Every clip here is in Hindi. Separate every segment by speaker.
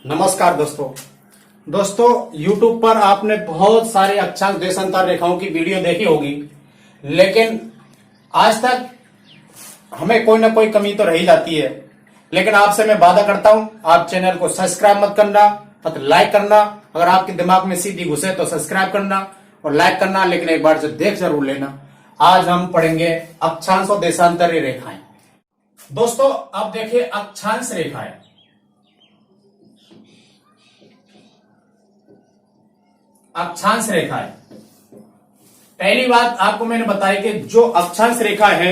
Speaker 1: नमस्कार दोस्तों YouTube पर आपने बहुत सारे अक्षांश देशांतर रेखाओं की वीडियो देखी होगी, लेकिन आज तक हमें कोई ना कोई कमी तो रही जाती है। लेकिन आपसे मैं वादा करता हूं, आप चैनल को सब्सक्राइब मत करना, मत लाइक करना। अगर आपके दिमाग में सीधी घुसे तो सब्सक्राइब करना और लाइक करना, लेकिन एक बार से देख जरूर लेना। आज हम पढ़ेंगे अक्षांश और देशांतरीय रेखाएं। दोस्तों अब देखिए अक्षांश रेखाएं। अक्षांश रेखाएं, पहली बात आपको मैंने बताई कि जो अक्षांश रेखा है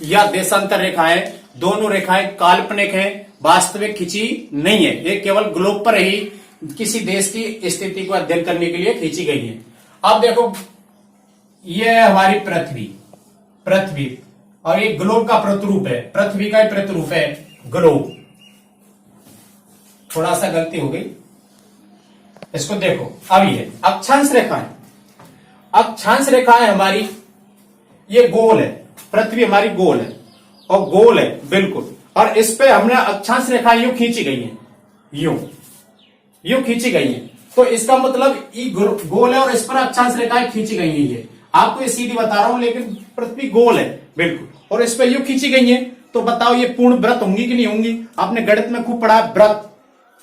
Speaker 1: या देशांतर रेखाएं, दोनों रेखाएं काल्पनिक हैं, वास्तविक खींची नहीं है। ये केवल ग्लोब पर ही किसी देश की स्थिति को अध्ययन करने के लिए खींची गई है। अब देखो, ये है हमारी पृथ्वी और ये ग्लोब का प्रतिरूप है। पृथ्वी का प्रतिरूप है ग्लोब। थोड़ा सा गलती हो गई, इसको देखो। अब ये अक्षांश रेखाएं, अक्षांश रेखाएं हमारी, ये गोल है, पृथ्वी हमारी गोल है और गोल है बिल्कुल, और इस पे हमने अक्षांश रेखाएं यूं खींची गई हैं, यूं खींची गई हैं। तो इसका मतलब ये गोल है और इस पर अक्षांश रेखाएं खींची गई हैं। ये आपको ये सीधी बता रहा हूं, लेकिन पृथ्वी गोल है बिल्कुल और इस पे यूं खींची गई है। तो बताओ ये पूर्ण वृत्त होंगी कि नहीं होंगी? आपने गणित में खूब पढ़ा वृत्त।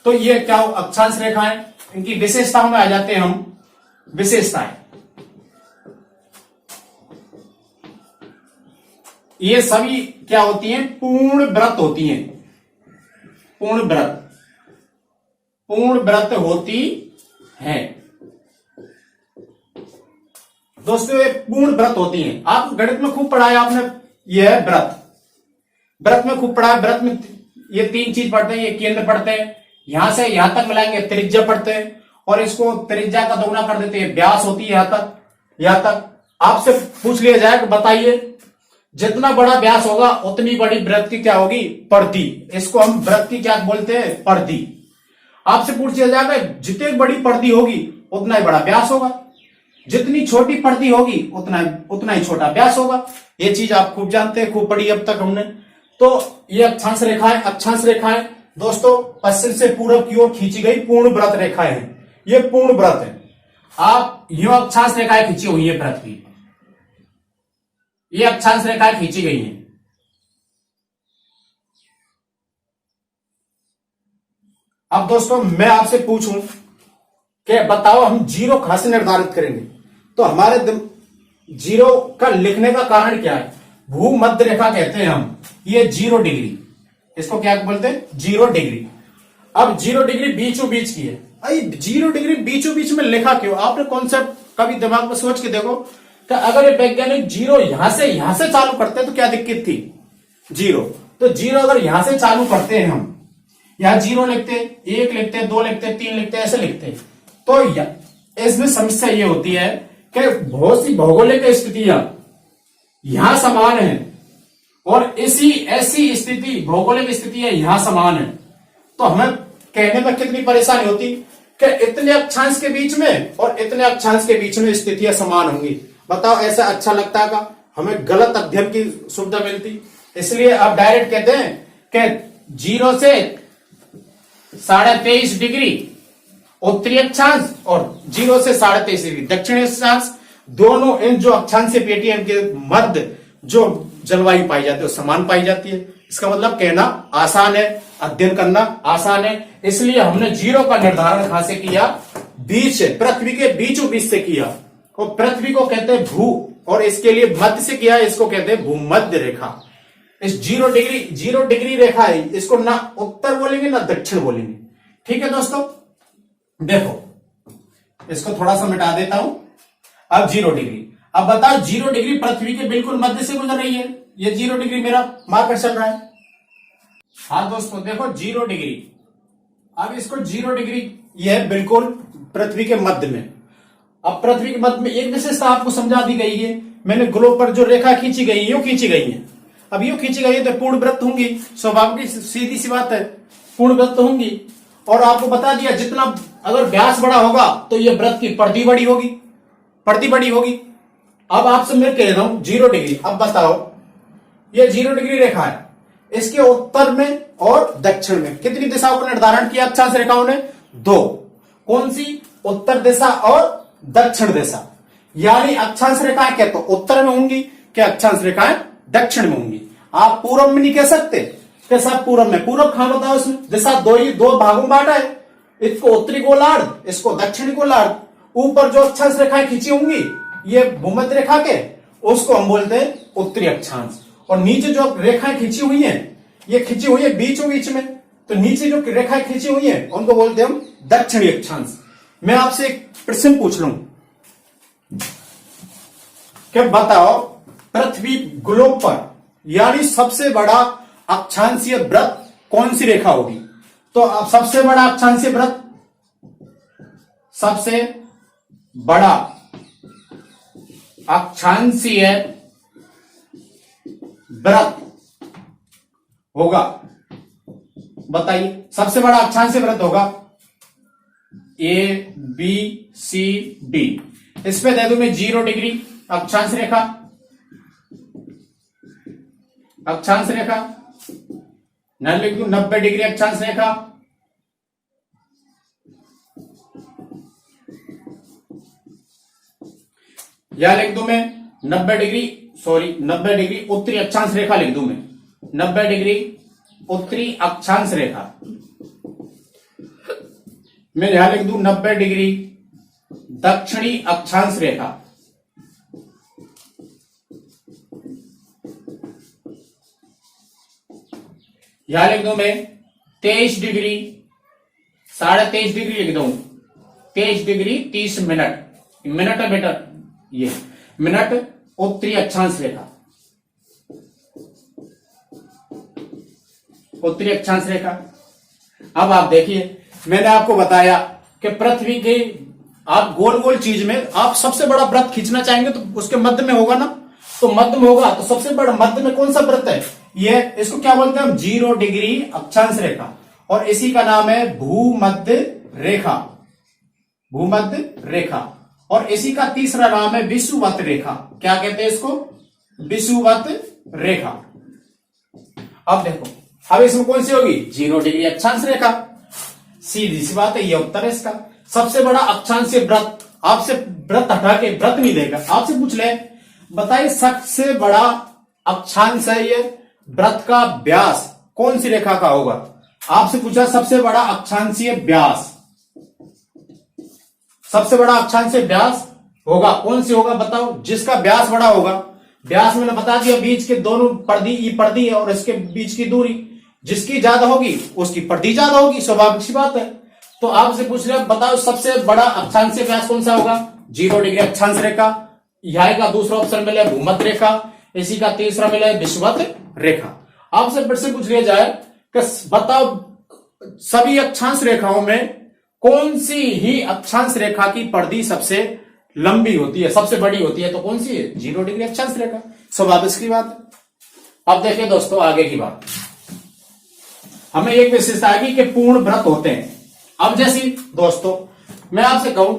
Speaker 1: तो ये क्या हो? अक्षांश रेखाएं। इनकी विशेषताओं में आ जाते हैं हम। विशेषताएं, ये सभी क्या होती हैं? पूर्ण वृत्त होती हैं। पूर्ण वृत्त होती हैं दोस्तों, ये पूर्ण वृत्त होती हैं। आप गणित में खूब पढ़ाया आपने, ये है वृत्त में खूब पढ़ा। वृत्त में ये तीन चीज पढ़ते हैं, ये केंद्र पढ़ते हैं, यहां से यहां तक मिलाएंगे त्रिज्या पढ़ते हैं, और इसको त्रिज्या का दोगुना कर देते हैं, व्यास होती है यहां तक। आपसे पूछ लिया जाए कि बताइए, जितना बड़ा व्यास होगा उतनी बड़ी वृत्त की क्या होगी? परिधि। इसको हम वृत्त की क्या बोलते हैं? परिधि। आपसे पूछ लिया जाएगा जितनी बड़ी परिधि होगी उतना ही बड़ा व्यास होगा, जितनी छोटी परिधि होगी उतना ही छोटा व्यास होगा। ये चीज आप खूब जानते हैं, खूब पढ़ी अब तक हमने। तो ये अक्षांश रेखाएं दोस्तों पश्चिम से पूर्व की ओर खींची गई पूर्ण वृत्त रेखाएं हैं। ये पूर्ण वृत्त है। आप यो अक्षांश रेखाएं खींची हुई है पृथ्वी, ये अक्षांश रेखाएं खींची गई हैं। अब दोस्तों मैं आपसे पूछूं कि बताओ हम जीरो कहां से निर्धारित करेंगे? तो हमारे जीरो का लिखने का कारण क्या है? भूमध्य रेखा कहते हैं हम। ये 0 डिग्री, इसको क्या बोलते हैं? 0 डिग्री। अब 0 डिग्री बीचों बीच की है। 0 डिग्री बीचों बीच में लिखा क्यों? आपने कॉन्सेप्ट कभी दिमाग में सोच के देखो कि अगर ये वैज्ञानिक जीरो यहां से चालू करते हैं तो क्या दिक्कत थी? जीरो, तो जीरो अगर यहां से चालू करते हैं, हम यहां 0 लिखते, 1 लिखते, 2 लिखते, 3 लिखते, ऐसे लिखते, तो इसमें समस्या ये होती है कि बहुत सी भौगोलिक स्थितियां यहां समान है और ऐसी स्थिति, भौगोलिक स्थितियां यहां समान है। तो हमें कहने में कितनी परेशानी होती कि इतने अक्षांश के बीच में और इतने अक्षांश के बीच में स्थितियां समान होंगी। बताओ ऐसा अच्छा लगता का? हमें गलत अध्ययन की सुविधा मिलती। इसलिए आप डायरेक्ट कहते हैं कि 0 से 23.5 डिग्री उत्तरी अक्षांश और 0 से 23.5 डिग्री दक्षिणी अक्षांश, दोनों इन जो अक्षांशीय पेटी है इनके मध्य जो जलवायु पाई जाती है वो समान पाई जाती है। इसका मतलब कहना आसान है, अध्ययन करना आसान है। इसलिए हमने 0 का निर्धारण कहां से किया? बीच, पृथ्वी के बीचों बीच से किया, और पृथ्वी को कहते हैं भू, और इसके लिए मध्य से किया, इसको कहते हैं भूमध्य रेखा। इस 0 डिग्री रेखा है, इसको ना उत्तर बोलेंगे ना दक्षिण बोलेंगे। ठीक है दोस्तों, देखो इसको थोड़ा सा मिटा देता हूं। अब 0 डिग्री, अब बताओ 0 डिग्री पृथ्वी के बिल्कुल मध्य से गुजर रही है। ये 0 डिग्री मेरा मार्कर चल रहा है। हाँ दोस्तों देखो 0 डिग्री, अब इसको 0 डिग्री, यह बिल्कुल पृथ्वी के मध्य में। अब पृथ्वी के मध्य में एक विशेषता आपको समझा दी गई है। मैंने ग्लोब पर जो रेखा खींची गई है यूं खींची गई है। अब यूं खींची गई है तो पूर्ण वृत्त होंगी, स्वाभाविक सीधी सी बात है, पूर्ण वृत्त होंगी। और आपको बता दिया जितना अगर व्यास बड़ा होगा तो ये वृत्त की परिधि बड़ी होगी। अब आपसे मैं कह रहा हूं 0 डिग्री। अब बताओ ये 0 डिग्री रेखा है, इसके उत्तर में और दक्षिण में कितनी दिशाओं का निर्धारण किया अक्षांश रेखाओं ने? दो। कौन सी? उत्तर दिशा और दक्षिण दिशा। यानी अक्षांश रेखाएं क्या तो उत्तर में होंगी, क्या अक्षांश रेखाएं दक्षिण में होंगी। आप पूर्व में नहीं कह सकते, कैसा पूर्व में? पूर्व कहां बताओ इसमें? दिशा दो भागों में बांटा है, इसको उत्तरी गोलार्ध, इसको दक्षिणी गोलार्ध। ऊपर जो अक्षांश रेखाएं खींची होंगी ये भूमध्य रेखा के, उसको हम बोलते हैं उत्तरी अक्षांश। और नीचे जो रेखाएं खींची हुई हैं, ये खींची हुई है बीच में, तो नीचे जो रेखाएं खींची हुई हैं उनको बोलते हैं हम दक्षिणी अक्षांश। मैं आपसे एक प्रश्न पूछ लूं कि बताओ पृथ्वी ग्लोब पर यानी सबसे बड़ा अक्षांशीय वृत्त कौन सी रेखा होगी? तो अब सबसे बड़ा अक्षांशीय वृत्त, सबसे बड़ा अक्षांशीय वृत्त होगा, बताइए सबसे बड़ा अक्षांशीय वृत्त होगा ए बी सी डी। इस पे दे दूं मैं 0 डिग्री अक्षांश रेखा, अक्षांश रेखा न लिख दूं 90 डिग्री अक्षांश रेखा, या लिख दूं मैं 90 डिग्री उत्तरी अक्षांश रेखा लिख दूं मैं 90 डिग्री उत्तरी अक्षांश रेखा। मैं यहां लिख दूं 90 डिग्री दक्षिणी अक्षांश रेखा। यहां लिख दूं मैं 23 डिग्री 23.5 डिग्री लिख दूं 23 डिग्री 30 मिनट, मिनट है बेटा, ये मिनट उत्तरी अक्षांश रेखा, उत्तरी अक्षांश रेखा। अब आप देखिए मैंने आपको बताया कि पृथ्वी के आप गोल गोल चीज में आप सबसे बड़ा वृत्त खींचना चाहेंगे तो उसके मध्य में होगा ना, तो मध्य में होगा, तो सबसे बड़ा मध्य में कौन सा वृत्त है? ये इसको क्या बोलते हैं हम? 0 डिग्री अक्षांश रेखा, और इसी का नाम है भूमध्य रेखा, भूमध्य रेखा। और इसी का तीसरा नाम है विषुवत रेखा। क्या कहते हैं इसको? विषुवत रेखा। अब देखो, अब इसमें कौन सी होगी? 0 डिग्री अक्षांश रेखा, सीधी सी बात है, ये उत्तर है इसका। सबसे बड़ा अक्षांशीय वृत्त, आपसे वृत्त हटा के वृत्त नहीं देगा, आपसे पूछ ले बताइए सबसे बड़ा अक्षांश है ये वृत्त का व्यास कौन सी रेखा का होगा? आपसे पूछा सबसे बड़ा अक्षांशीय व्यास, सबसे बड़ा अक्षांशीय व्यास होगा कौन सी होगा बताओ? जिसका व्यास बड़ा होगा, व्यास मैंने बता दिया बीच के दोनों परिधि है और इसके बीच की दूरी, जिसकी ज्यादा होगी उसकी परिधि ज्यादा होगी, स्वाभाविक सी बात है। तो आपसे पूछ रहे बताओ सबसे बड़ा अक्षांशीय व्यास कौन सा होगा? 0 डिग्री अक्षांश रेखा। यहां का दूसरा ऑप्शन मिले भूमध्य रेखा, इसी का तीसरा मिले विषुवत रेखा। आपसे फिर से पूछ लिया जाए कि बताओ सभी अक्षांश रेखाओं में कौन सी ही अक्षांश रेखा की परिधि सबसे लंबी होती है, सबसे बड़ी होती है? तो कौन सी है? 0 डिग्री अक्षांश रेखा, स्वाभाविक की बात है। अब देखिए दोस्तों आगे की बात, हमें एक विशेषता आएगी कि पूर्ण वृत्त होते हैं। अब जैसी दोस्तों मैं आपसे कहूं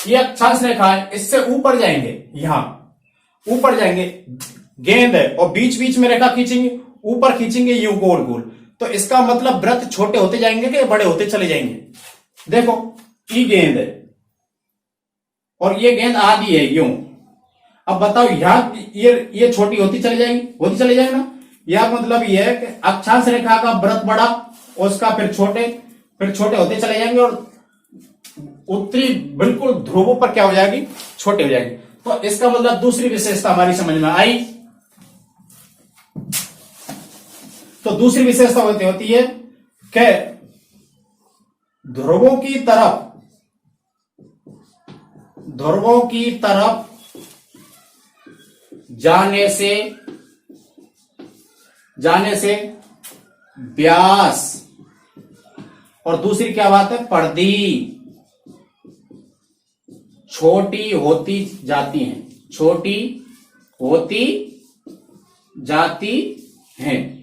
Speaker 1: ये अक्षांश रेखा है, इससे ऊपर जाएंगे, यहां ऊपर जाएंगे गेंद है और बीच बीच में रेखा खींचेंगे, ऊपर खींचेंगे यूं गोल गोल, तो इसका मतलब वृत्त छोटे होते जाएंगे कि बड़े होते चले जाएंगे? देखो ये गेंद है और ये गेंद आधी है यूं, अब बताओ यहां ये छोटी होती चली जाएगी ना। यह मतलब ये है कि अक्षांश रेखा का वृत्त बड़ा, उसका फिर छोटे होते चले जाएंगे और उत्तरी बिल्कुल ध्रुवों पर क्या हो जाएगी? छोटे हो जाएंगे। तो इसका मतलब दूसरी विशेषता हमारी समझ में आई। तो दूसरी विशेषता होती है कि ध्रुवों की तरफ जाने से व्यास, और दूसरी क्या बात है? परिधि छोटी होती जाती हैं,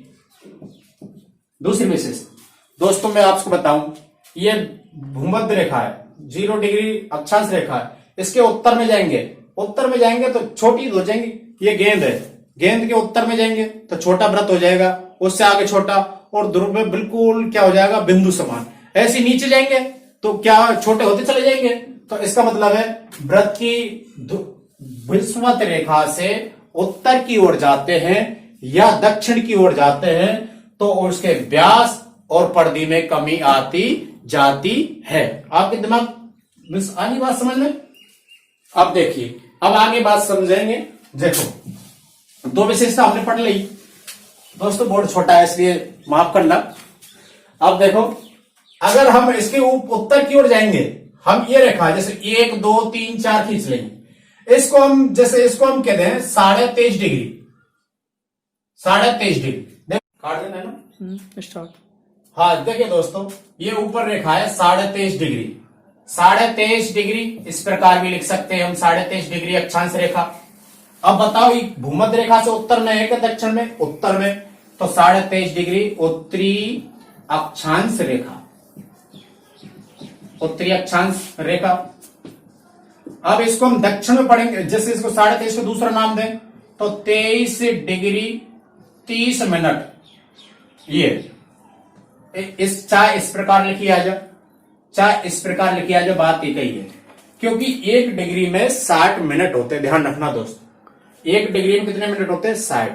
Speaker 1: दूसरी विशेषता। दोस्तों मैं आपको बताऊं ये भूमध्य रेखा है, 0 डिग्री अक्षांश रेखा है, इसके उत्तर में जाएंगे तो छोटी हो जाएंगी। ये गेंद है, गेंद के उत्तर में जाएंगे तो छोटा वृत्त हो जाएगा, उससे आगे छोटा, और ध्रुव में बिल्कुल क्या हो जाएगा? बिंदु समान। ऐसे नीचे जाएंगे तो क्या छोटे होते चले जाएंगे। तो इसका मतलब है वृत्त की विषुवत रेखा से उत्तर की ओर जाते हैं या दक्षिण की ओर जाते हैं तो उसके व्यास और परिधि में कमी आती जाती है। आपके दिमाग में आनी बात समझ में। अब देखिए, अब आगे बात समझेंगे। देखो, दो विशेषता हमने पढ़ ली दोस्तों, बोर्ड छोटा है इसलिए माफ करना। अब देखो, अगर हम इसके उत्तर की ओर जाएंगे, हम ये रेखा जैसे 1 2 3 4 खींच लेंगे, इसको हम कहते हैं 23.5 डिग्री। 23.5 डिग्री काट देना है ना
Speaker 2: स्टार्ट।
Speaker 1: हाँ देखिए दोस्तों, ये ऊपर रेखा है 23.5 डिग्री। 23.5 डिग्री इस प्रकार भी लिख सकते हैं हम, 23.5 डिग्री अक्षांश रेखा। अब बताओ ये भूमध्य रेखा से उत्तर में है कि दक्षिण में? उत्तर में। तो 23.5 डिग्री उत्तरी अक्षांश रेखा, उत्तरी अक्षांश रेखा। अब इसको हम दक्षिण में पढ़ेंगे, जैसे इसको 23.5 को दूसरा नाम दें तो 23 डिग्री 30 मिनट। ये चाहे इस प्रकार लिखी आ जाए, बात एक ही है, क्योंकि 1 डिग्री में 60 मिनट होते हैं। ध्यान रखना दोस्तों, 1 डिग्री में कितने मिनट होते हैं? 60।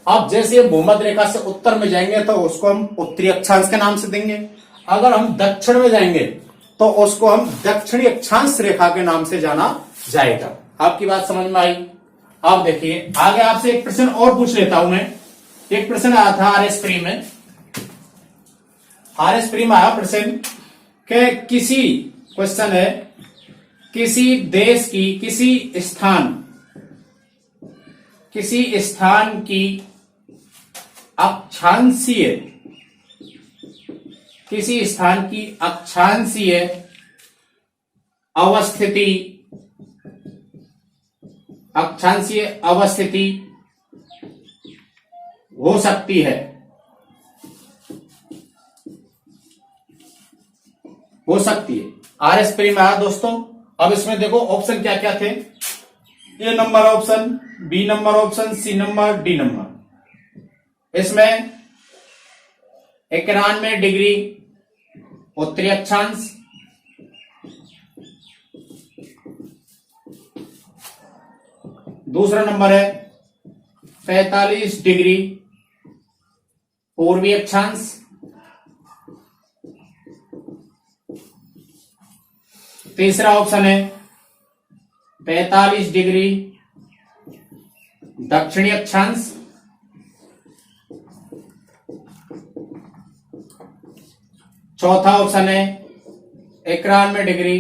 Speaker 1: अब जैसे भूमध्य रेखा से उत्तर में जाएंगे तो उसको हम उत्तरी अक्षांश के नाम से देंगे। अगर हम दक्षिण में जाएंगे तो उसको हम दक्षिणी अक्षांश रेखा के नाम से जाना जाएगा। आपकी बात समझ में आई? अब देखिए, आगे आपसे एक प्रश्न और पूछ लेता हूं मैं। एक प्रश्न आया था आरएस प्री में, आया प्रश्न के क्वेश्चन है, किसी देश की किसी स्थान की अक्षांशीय अवस्थिति हो सकती है, आरएस प्री में आया दोस्तों। अब इसमें देखो ऑप्शन क्या क्या थे, A number option, B number option, C number, D number. इसमें 91 डिग्री उत्तरी अक्षांश, दूसरा नंबर है 45 डिग्री पूर्वी अक्षांश, तीसरा ऑप्शन है 45 डिग्री दक्षिणी अक्षांश, चौथा ऑप्शन है 91 डिग्री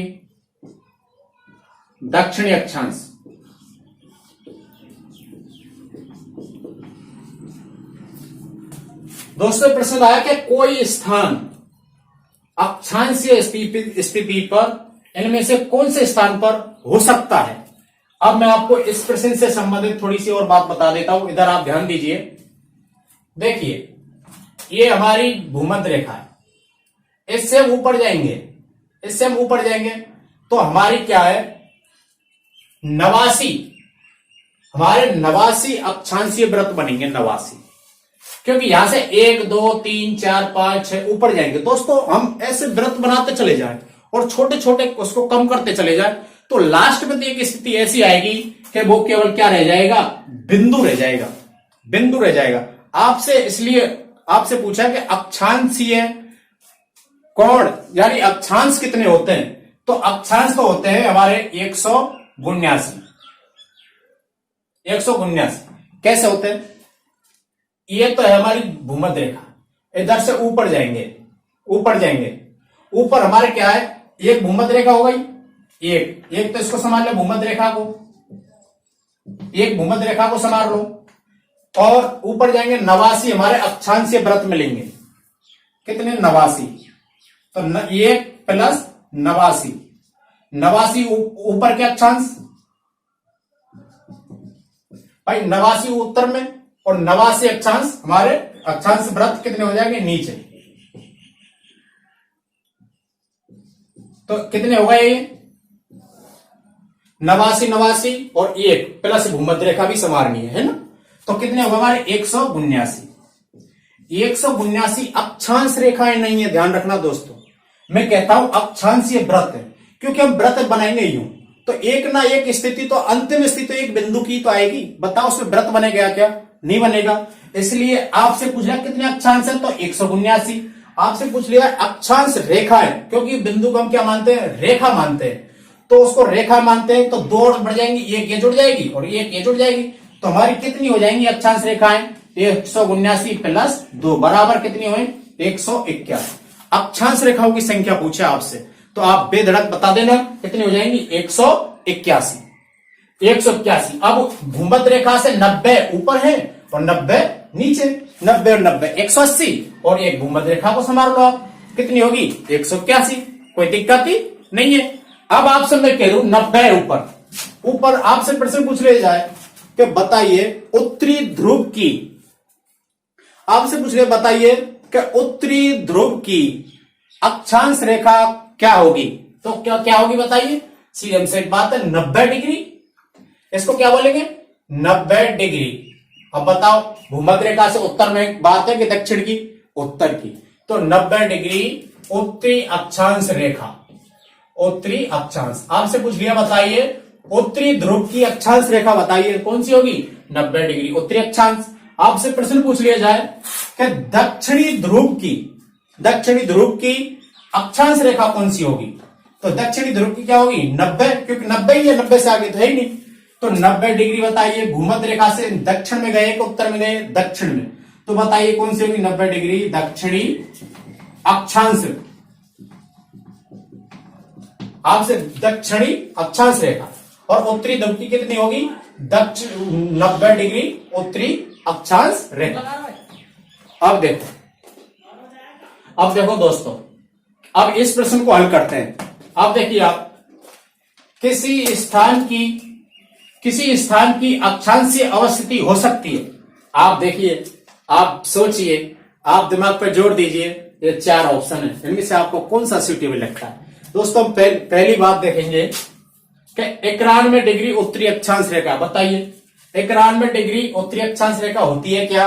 Speaker 1: दक्षिणी अक्षांश। दोस्तों प्रश्न आया कि कोई स्थान अक्षांशीय स्थिति पर इनमें से कौन से स्थान पर हो सकता है। अब मैं आपको इस प्रश्न से संबंधित थोड़ी सी और बात बता देता हूं, इधर आप ध्यान दीजिए। देखिए, ये हमारी भूमध्य रेखा है, इससे हम ऊपर जाएंगे तो हमारी क्या है, 89 हमारे 89 अक्षांशीय वृत्त बनेंगे, 89। क्योंकि यहां से 1 2 3 4 5 6 ऊपर जाएंगे दोस्तों, हम ऐसे वृत्त बनाते चले जाएं और छोटे छोटे उसको कम करते चले जाएं तो लास्ट में एक स्थिति ऐसी आएगी कि वो केवल क्या रह जाएगा, बिंदु रह जाएगा। इसलिए आपसे पूछा कि अक्षांशीय कोण यानी अक्षांश कितने होते हैं, तो अक्षांश तो होते हैं हमारे 179। कैसे होते हैं? ये तो है हमारी भूमध्य रेखा, इधर से ऊपर जाएंगे, ऊपर हमारे क्या है, एक भूमध्य रेखा हो गई, एक तो इसको संभाल लो, भूमध्य रेखा को संभाल लो, और ऊपर जाएंगे 89 हमारे अक्षांशीय वृत्त मिलेंगे। कितने? 89। तो 1 प्लस 89 ऊपर के अक्षांश भाई, 89 उत्तर में और 89 अक्षांश हमारे अक्षांश वृत्त कितने हो जाएंगे, नीचे। तो कितने हो गए, 89 और 1 प्लस भूमध्य रेखा भी संवारनी है ना, तो कितने होगा हमारे 179 अक्षांश रेखाएं नहीं है, ध्यान रखना दोस्तों। मैं कहता हूं अक्षांशीय वृत्त है, क्योंकि हम वृत्त बनाएंगे यूं तो एक ना एक स्थिति तो अंतिम स्थिति एक बिंदु की तो आएगी। बताओ उसमें वृत्त बनेगा क्या? नहीं बनेगा। इसलिए आपसे पूछ लिया कितने अक्षांश है, तो 179। आपसे पूछ लिया अक्षांश रेखा है, क्योंकि बिंदु को हम क्या मानते हैं? रेखा मानते हैं, तो उसको रेखा मानते हैं, तो दो और बढ़ जाएंगी, एक ये जुड़ जाएगी और एक ये जुड़ जाएगी, तो हमारी कितनी हो जाएंगी अक्षांश रेखाएं? 179 प्लस 2 बराबर कितनी हुई? 181। अक्षांश रेखाओं की संख्या पूछे आपसे तो आप बेधड़क बता देना कितनी हो जाएंगी? 181। 181। अब भूमध्य रेखा से 90 ऊपर है और 90 नीचे, 90 और 90 180, और एक भूमध्य रेखा को संभाल लो आप, कितनी होगी? 181। कोई दिक्कत ही नहीं है। अब आपसे मैं कह दूं 90 ऊपर आपसे प्रश्न पूछ लिया जाए कि बताइए उत्तरी ध्रुव की, आपसे पूछ लिया बताइए कि उत्तरी ध्रुव की अक्षांश रेखा क्या होगी, तो क्या होगी बताइए? सीधे हमसे एक बात है, 90 डिग्री। इसको क्या बोलेंगे? 90 डिग्री। अब बताओ भूमध्य रेखा से उत्तर में बात है कि दक्षिण की? उत्तर की। तो 90 डिग्री उत्तरी अक्षांश रेखा, उत्तरी अक्षांश। आपसे पूछ लिया बताइए उत्तरी ध्रुव की अक्षांश रेखा बताइए कौन सी होगी? 90 डिग्री उत्तरी अक्षांश। आपसे प्रश्न पूछ लिया जाए कि दक्षिणी ध्रुव की अक्षांश रेखा कौन सी होगी, तो दक्षिणी ध्रुव की क्या होगी? 90, क्योंकि 90 ही है, 90 से आगे तो है ही नहीं। तो 90 डिग्री बताइए भूमध्य रेखा से दक्षिण में गए कि उत्तर में गए? दक्षिण में। तो बताइए कौन सी होगी 90 डिग्री? दक्षिणी अक्षांश। आपसे दक्षिणी अक्षांश रेखा। और उत्तरी ध्रुव की कितनी होगी? 90 डिग्री उत्तरी अक्षांश रेखा। अब देखो दोस्तों, अब इस प्रश्न को हल करते हैं। अब देखिए आप किसी स्थान की अक्षांशीय अवस्थिति हो सकती है। आप देखिए, आप सोचिए, आप दिमाग पर जोर दीजिए, ये 4 ऑप्शन है, इनमें से आपको कौन सा सूटेबल लगता है? दोस्तों पहली बात देखेंगे कि 91 डिग्री उत्तरी अक्षांश रेखा। बताइए 91 डिग्री उत्तरी अक्षांश रेखा होती है क्या?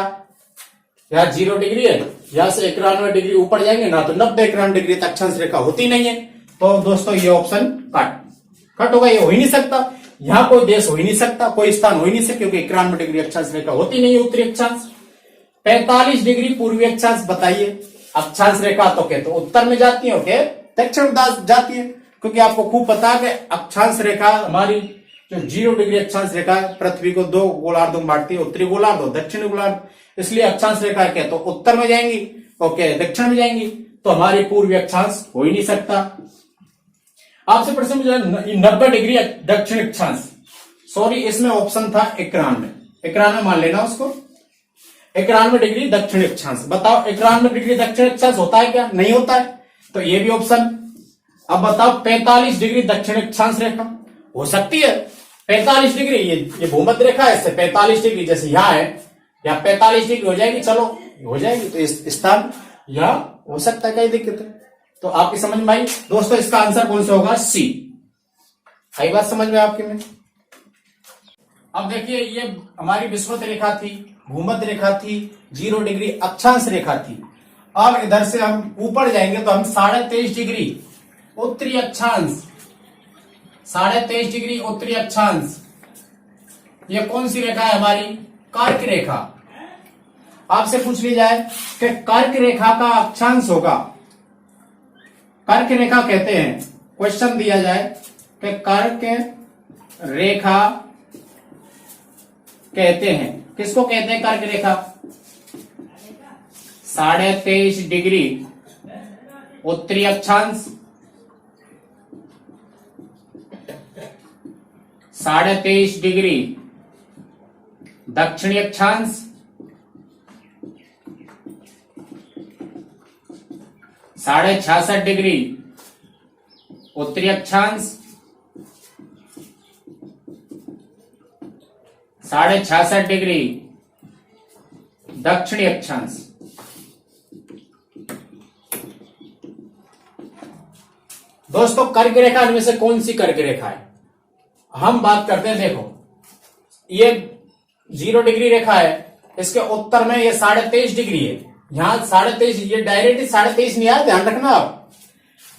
Speaker 1: यहाँ 0 डिग्री है, यहां से 91 डिग्री ऊपर जाएंगे ना, तो 91 डिग्री तक अक्षांश रेखा होती नहीं है। तो दोस्तों ये ऑप्शन कट होगा, ये हो ही नहीं सकता। यहाँ कोई देश हो ही नहीं सकता, कोई स्थान हो ही नहीं सकता, क्योंकि 91 डिग्री अक्षांश रेखा होती नहीं है उत्तरी अक्षांश। 45 डिग्री पूर्वी अक्षांश। बताइए अक्षांश रेखा तो कहते उत्तर में जाती है और क्या दक्षिण में जाती है, क्योंकि आपको खूब पता है कि अक्षांश रेखा हमारी जो 0 डिग्री अक्षांश रेखा है पृथ्वी को 2 गोलार्धों में बांटती है, उत्तरी गोलार्ध और दक्षिणी गोलार्ध। इसलिए अक्षांश रेखा क्या तो उत्तर में जाएंगी, ओके दक्षिण में जाएंगी, तो हमारी पूर्वी अक्षांश हो ही नहीं सकता। आपसे प्रश्न पूछा 90 डिग्री दक्षिण अक्षांश, सॉरी इसमें ऑप्शन था 91 मान लेना उसको। 91 डिग्री दक्षिण अक्षांश। बताओ 91 डिग्री दक्षिण अक्षांश होता है क्या? नहीं होता है, तो ये भी ऑप्शन। अब बताओ 45 डिग्री दक्षिण अक्षांश रेखा हो सकती है? 45 डिग्री ये भूमध्य रेखा है, इससे 45 डिग्री जैसे यहाँ है, यहाँ 45 डिग्री हो जाएगी, चलो हो जाएगी, तो इस स्थान यहाँ हो सकता है, कई दिक्कत है। तो आपकी समझ में आई दोस्तों, इसका आंसर कौन सा होगा? सी। आई बात समझ में आपके में? अब देखिए ये हमारी विषुवत रेखा थी, भूमध्य रेखा थी, 0 डिग्री अक्षांश रेखा थी। अब इधर से हम ऊपर जाएंगे तो हम 23.5 डिग्री उत्तरी अक्षांश, 23.5 डिग्री उत्तरी अक्षांश, ये कौन सी रेखा है हमारी? कर्क रेखा। आपसे पूछ ली जाए कि कर्क रेखा का अक्षांश होगा, कर्क रेखा कहते हैं, क्वेश्चन दिया जाए कि कर्क रेखा कहते हैं, किसको कहते हैं कर्क रेखा? 23.5 डिग्री उत्तरी अक्षांश, 23.5 डिग्री दक्षिणी अक्षांश, 66.5 डिग्री उत्तरी अक्षांश, 66.5 डिग्री दक्षिणी अक्षांश। दोस्तों कर्क रेखा इनमें से कौन सी कर्क रेखा है? हम बात करते हैं, देखो ये 0 डिग्री रेखा है, इसके उत्तर में ये 23.5 डिग्री है, यहां 23.5, ये डायरेक्ट 23.5 नहीं आया, ध्यान रखना आप।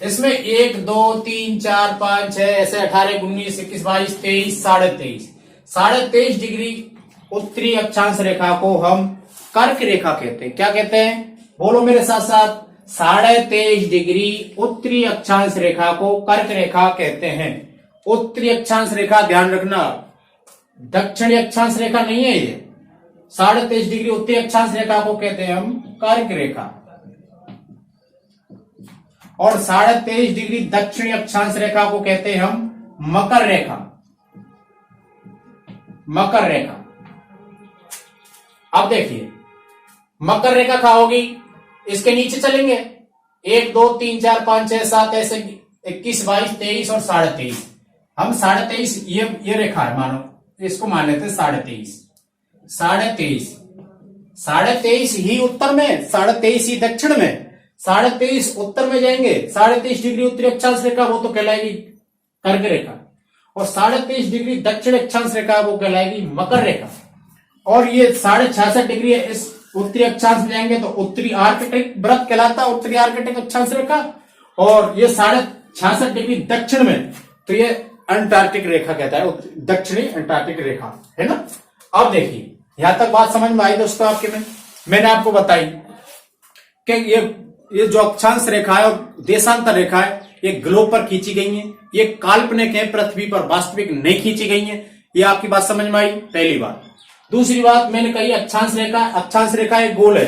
Speaker 1: इसमें 1 2 3 4 5 6 ऐसे 18 19 21 22 23 23.5 डिग्री उत्तरी अक्षांश रेखा को हम कर्क रेखा कहते हैं। क्या कहते हैं, बोलो मेरे साथ साथ, 23.5 डिग्री उत्तरी अक्षांश रेखा को कर्क रेखा कहते हैं। उत्तरी अक्षांश रेखा ध्यान रखना, दक्षिणी अक्षांश रेखा नहीं है ये। 23.5 डिग्री उत्तरी अक्षांश रेखा को कहते हैं हम कर्क रेखा, और 23.5 डिग्री दक्षिणी अक्षांश रेखा को कहते हैं हम मकर रेखा। मकर रेखा, अब देखिए मकर रेखा कहा होगी, इसके नीचे चलेंगे 1 2 3 4 5 6 7 ऐसे 21 22 23 और 23.5। हम 23.5 ये रेखा है, मानो इसको मान लेते हैं 23.5 23.5 ही उत्तर में, 23.5 ही दक्षिण में, 23.5 उत्तर में जाएंगे। 23.5 डिग्री उत्तरी अक्षांश रेखा वो तो कहलाएगी कर्क रेखा, और 23.5 डिग्री दक्षिण अक्षांश रेखा वो कहलाएगी मकर रेखा। और ये 66.5 डिग्री है, इस उत्तरी अक्षांश में जाएंगे तो उत्तरी आर्कटिक व्रत कहलाता है, उत्तरी आर्कटिक अक्षांश रेखा। और ये 66.5 डिग्री दक्षिण में तो ये अंटार्कटिक रेखा कहता है, दक्षिणी अंटार्कटिक रेखा है ना। अब देखिए यहां तक बात समझ में आई दोस्तों आपके में। मैंने आपको बताई कि ये जो अक्षांश रेखा है और देशांतर रेखा है ये ग्लोब पर खींची गई है, ये काल्पनिक है, पृथ्वी पर वास्तविक नहीं खींची गई है। ये आपकी बात समझ में आई, पहली बात। दूसरी बात मैंने कही अक्षांश रेखा एक गोल है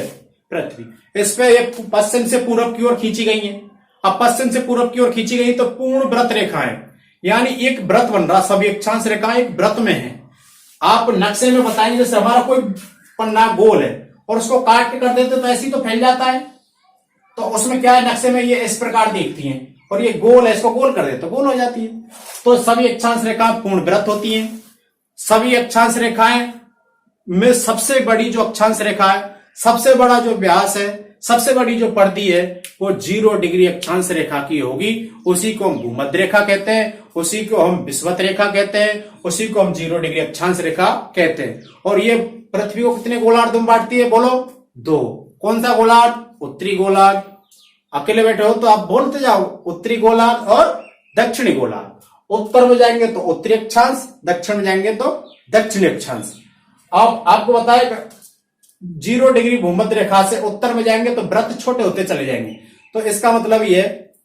Speaker 1: पृथ्वी, इस पे ये पश्चिम से पूर्व की ओर खींची गई है। अब पश्चिम से पूर्व की ओर खींची गई तो पूर्ण व्रत रेखा है, यानी एक व्रत बन रहा, सभी अक्षांश रेखा एक व्रत में है। आप नक्शे में बताएंगे जैसे हमारा कोई पन्ना गोल है और उसको काट के कर देते तो ऐसे ही तो फैल जाता है, तो उसमें क्या है, नक्शे में ये इस प्रकार दिखती हैं, और ये गोल है, इसको गोल कर देते तो गोल हो जाती है। तो सभी अक्षांश रेखा पूर्ण व्रत होती हैं। सभी अक्षांश रेखाएं में सबसे बड़ी जो अक्षांश रेखा है, सबसे बड़ा जो व्यास है, सबसे बड़ी जो परिधि है वो 0 डिग्री अक्षांश रेखा की होगी। उसी को हम भूमध्य रेखा कहते हैं, उसी को हम विषुवत रेखा कहते हैं, उसी को हम 0 डिग्री अक्षांश रेखा कहते हैं। और ये पृथ्वी को कितने गोलार्ध में बांटती है, बोलो 2। कौन सा गोलार्ध, उत्तरी गोलार्ध। अकेले बैठे हो तो आप बोलते जाओ, उत्तरी गोलार्ध और दक्षिणी गोलार्ध। उत्तर में जाएंगे तो उत्तरी अक्षांश, दक्षिण में जाएंगे तो दक्षिणी अक्षांश। अब आपको बताएगा 0 डिग्री भूमध्य रेखा से उत्तर में जाएंगे तो व्रत छोटे होते चले जाएंगे। तो इसका मतलब ये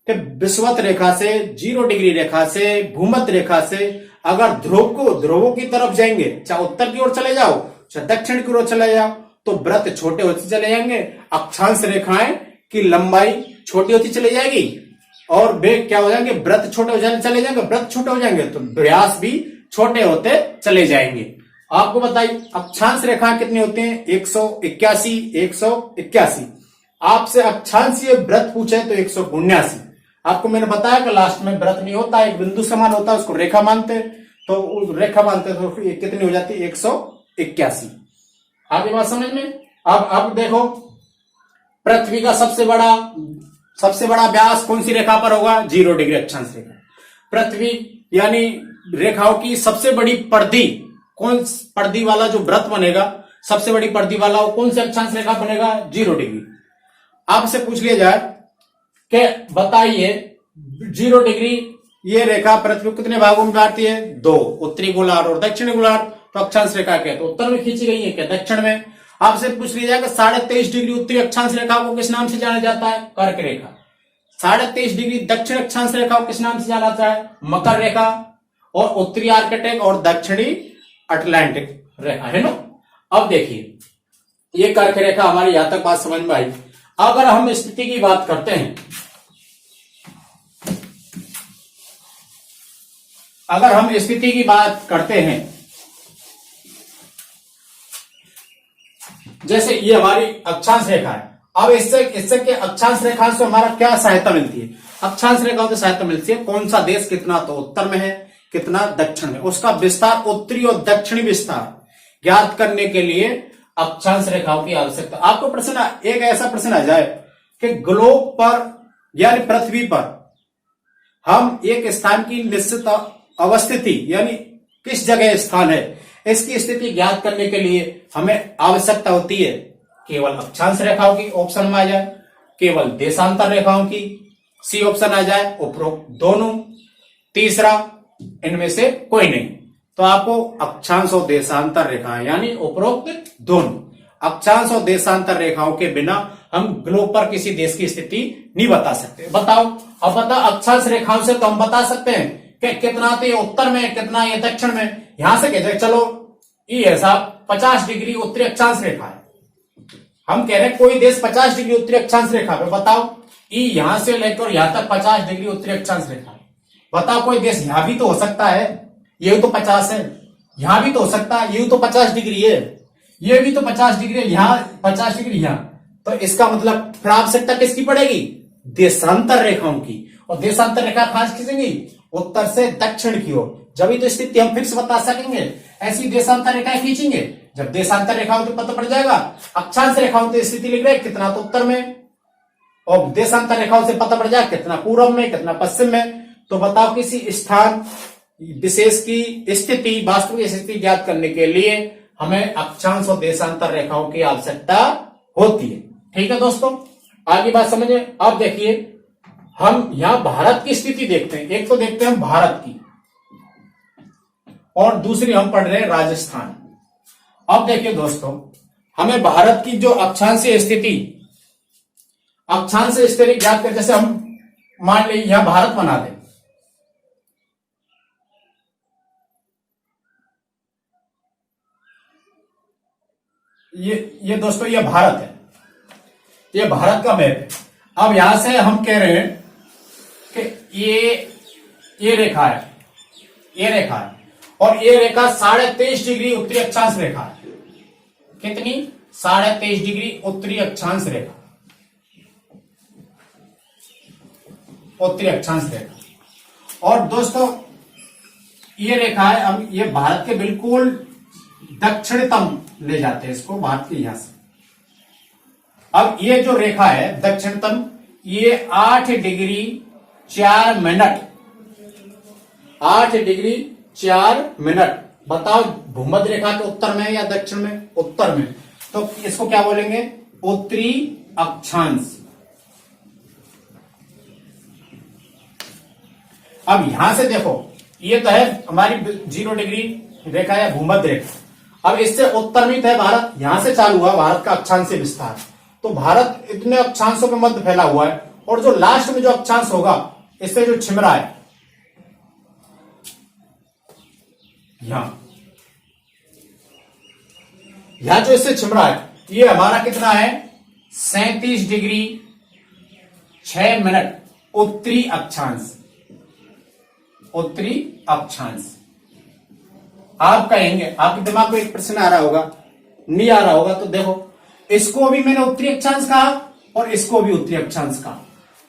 Speaker 1: कि विषुवत रेखा से, 0 डिग्री रेखा से, भूमध्य रेखा से अगर ध्रुवों की तरफ जाएंगे, चाहे उत्तर की ओर चले जाओ चाहे दक्षिण की ओर चले जाओ, तो व्रत छोटे होते चले जाएंगे, अक्षांश रेखाएं की लंबाई छोटी होती चली जाएगी, और वे क्या हो जाएंगे, व्रत छोटे हो जाने चले जाएंगे। व्रत छोटे हो जाएंगे तो व्यास भी छोटे होते चले जाएंगे। आपको बताइए अक्षांश रेखा कितनी होते हैं, 181। आपसे अक्षांशीय व्रत पूछे तो 179। आपको मैंने बताया कि लास्ट में व्रत नहीं होता, एक बिंदु समान होता है, उसको रेखा मानते, तो रेखा मानते तो कितनी हो जाती है, 181। आगे बात समझ में। अब देखो पृथ्वी का सबसे बड़ा व्यास कौन सी रेखा पर होगा, 0 डिग्री अक्षांश रेखा। पृथ्वी यानी रेखाओं की सबसे बड़ी परिधि, कौन परिधि वाला जो व्रत बनेगा, सबसे बड़ी परिधि वाला वो कौन सी अक्षांश रेखा बनेगा, 0 डिग्री। आपसे पूछ लिया जाए कि बताइए 0 डिग्री ये रेखा पृथ्वी को कितने भागों में बांटती है, 2, उत्तरी गोलार्ध और दक्षिणी गोलार्ध। तो अक्षांश रेखा क्या, तो उत्तर में खींची गई है क्या, दक्षिण में। आपसे पूछ लिया जाएगा 23.5 डिग्री उत्तरी अक्षांश रेखा को किस नाम से जाना जाता है, कर्क रेखा। 23.5 डिग्री दक्षिण अक्षांश रेखा को किस नाम से जाना जाता है, मकर रेखा। और उत्तरी आर्कटिक और दक्षिणी अटलांटिक रेखा है ना। अब देखिए ये कर्क रेखा हमारी यहां तक बात समझ में आई। अगर हम स्थिति की बात करते हैं, अगर हम स्थिति की बात करते हैं, जैसे ये हमारी अक्षांश रेखा है। अब इससे के अक्षांश रेखा से हमारा क्या सहायता मिलती है, अक्षांश रेखा से सहायता मिलती है कौन सा देश कितना तो उत्तर में है, कितना दक्षिण में, उसका विस्तार, उत्तरी और दक्षिणी विस्तार ज्ञात करने के लिए अक्षांश रेखाओं की आवश्यकता। आपको प्रश्न, एक ऐसा प्रश्न आ जाए कि ग्लोब पर यानी पृथ्वी पर हम एक स्थान की निश्चित अवस्थिति यानी किस जगह स्थान है, इसकी स्थिति ज्ञात करने के लिए हमें आवश्यकता होती है केवल अक्षांश रेखाओं की, ऑप्शन में आ जाए केवल देशांतर रेखाओं की, सी ऑप्शन आ जाए, उपरोक्त दोनों। तीसरा, इनमें से कोई नहीं। तो आपको अक्षांश और देशांतर रेखाएं यानी उपरोक्त दोनों, अक्षांश और देशांतर रेखाओं के बिना हम ग्लोब पर किसी देश की स्थिति नहीं बता सकते। बताओ, अब बताओ, अक्षांश रेखाओं से तो हम बता सकते हैं कि कितना तो ये उत्तर में, कितना ये दक्षिण में। यहां से कहते हैं चलो ये है साहब 50 डिग्री उत्तरी अक्षांश रेखा है, हम कह रहे हैं कोई देश 50 डिग्री उत्तरी अक्षांश रेखा पे। बताओ ई यहां से लेकर यहां तक 50 डिग्री उत्तरी अक्षांश रेखा है। बताओ कोई देश यहां भी तो हो सकता है, ये तो 50 है, यहां भी तो हो सकता है, ये तो 50 डिग्री है, ये भी तो 50 डिग्री है, यहां 50 डिग्री यहां। तो इसका मतलब फिर आवश्यकता किसकी पड़ेगी? देशांतर रेखाओं की। और देशांतर रेखा खास खींचेंगी उत्तर से दक्षिण की ओर, जब तो स्थिति हम फिर से बता सकेंगे। ऐसी देशांतर रेखाएं खींचेंगे जब देशांतर रेखाओं तो पता पड़ जाएगा, अक्षांश रेखाओं तो स्थिति लिख रहे कितना तो उत्तर में, और देशांतर रेखाओं से पता पड़ जाए कितना पूर्व में, कितना पश्चिम में। तो बताओ किसी स्थान विशेष की स्थिति, वास्तविक स्थिति ज्ञात करने के लिए हमें अक्षांश और देशांतर रेखाओं की आवश्यकता होती है। ठीक है दोस्तों, आगे बात समझे। अब देखिए हम यहां भारत की स्थिति देखते हैं, एक तो देखते हैं हम भारत की और दूसरी हम पढ़ रहे हैं राजस्थान। अब देखिए दोस्तों, हमें भारत की जो अक्षांशीय स्थिति, अक्षांशीय स्थिति ज्ञात कर, जैसे हम मान लीजिए यहां भारत बना दें, ये दोस्तों ये भारत है, ये भारत का मैप है। अब यहां से हम कह रहे हैं कि ये रेखा है, ये रेखा है, और ये रेखा 23.5 डिग्री उत्तरी अक्षांश रेखा है। कितनी? 23.5 डिग्री उत्तरी अक्षांश रेखा, उत्तरी अक्षांश रेखा। और दोस्तों ये रेखा है, अब ये भारत के बिल्कुल दक्षिणतम ले जाते हैं इसको, भारत के यहां से। अब ये जो रेखा है दक्षिणतम, ये 8 डिग्री 4 मिनट, 8 डिग्री 4 मिनट। बताओ भूमध्य रेखा के उत्तर में या दक्षिण में? उत्तर में। तो इसको क्या बोलेंगे? उत्तरी अक्षांश। अब यहां से देखो, ये तो है हमारी 0 डिग्री रेखा या भूमध्य रेखा। अब इससे उत्तर में तो है भारत, यहां से चालू हुआ भारत का अक्षांशीय विस्तार। तो भारत इतने अक्षांशों के मध्य फैला हुआ है, और जो लास्ट में जो अक्षांश होगा इससे जो छिमरा है यहां जो इससे छिमरा है, ये हमारा कितना है? 37 डिग्री 6 मिनट उत्तरी अक्षांश, उत्तरी अक्षांश। आप कहेंगे, आपके दिमाग में एक प्रश्न आ रहा होगा, नहीं आ रहा होगा तो देखो, इसको भी मैंने उत्तरी अक्षांश कहा और इसको भी उत्तरी अक्षांश कहा।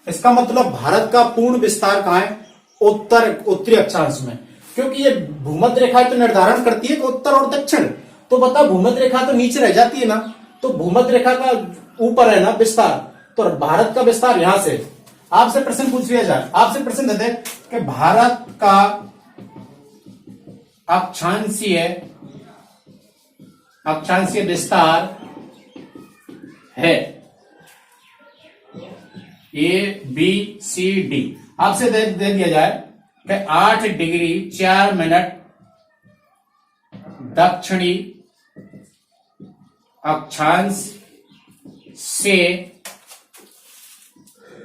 Speaker 1: इसका मतलब भारत का पूर्ण विस्तार कहां है? उत्तरी अक्षांश में, क्योंकि ये भूमध्य रेखा तो निर्धारण करती है कि उत्तर और दक्षिण। तो बता, भूमध्य रेखा तो नीचे रह जाती है ना, तो भूमध्य रेखा का ऊपर है ना विस्तार, तो भारत का विस्तार यहां से। आपसे प्रश्न पूछ लिया जाए, आपसे प्रश्न देते कि भारत का अक्षांशीय विस्तार है ABCD। आपसे दे दिया जाए कि 8 डिग्री 4 मिनट दक्षिणी अक्षांश से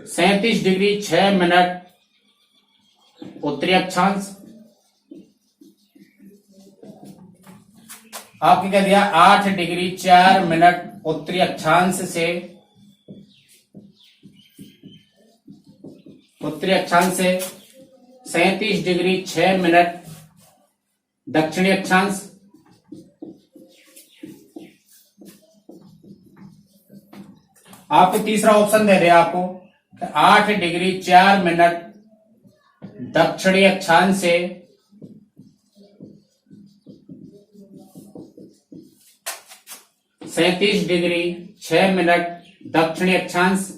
Speaker 1: 37 डिग्री 6 मिनट उत्तरी अक्षांश। आपने क्या दिया? 8 डिग्री 4 मिनट उत्तरी अक्षांश से 37 डिग्री 6 मिनट दक्षिणी अक्षांश। आपको तीसरा ऑप्शन दे दिया आपको 8 डिग्री 4 मिनट दक्षिणी अक्षांश से 37 डिग्री 6 मिनट दक्षिणी अक्षांश।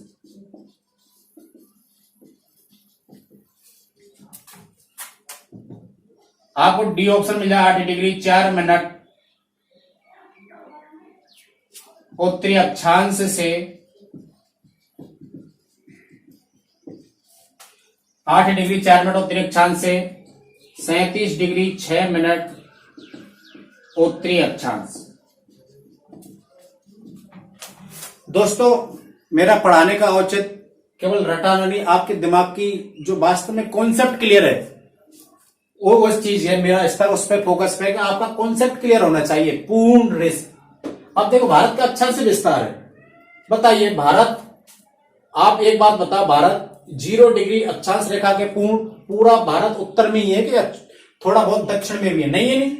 Speaker 1: आपको डी ऑप्शन मिला 8 डिग्री 4 मिनट उत्तरी अक्षांश से 8 डिग्री 4 मिनट उत्तरी अक्षांश से 37 डिग्री 6 मिनट उत्तरी अक्षांश। दोस्तों, मेरा पढ़ाने का औचित्य केवल रटाना नहीं, आपके दिमाग की जो वास्तव में कॉन्सेप्ट क्लियर है वो उस चीज है, मेरा स्तर उस पर फोकस पे कि आपका कॉन्सेप्ट क्लियर होना चाहिए पूर्ण रेस। अब देखो, भारत का अक्षांश विस्तार है, बताइए भारत, आप एक बात बताओ, भारत 0 डिग्री अक्षांश रेखा के पूरा भारत उत्तर में ही है कि थोड़ा बहुत दक्षिण में भी है? नहीं है, नहीं।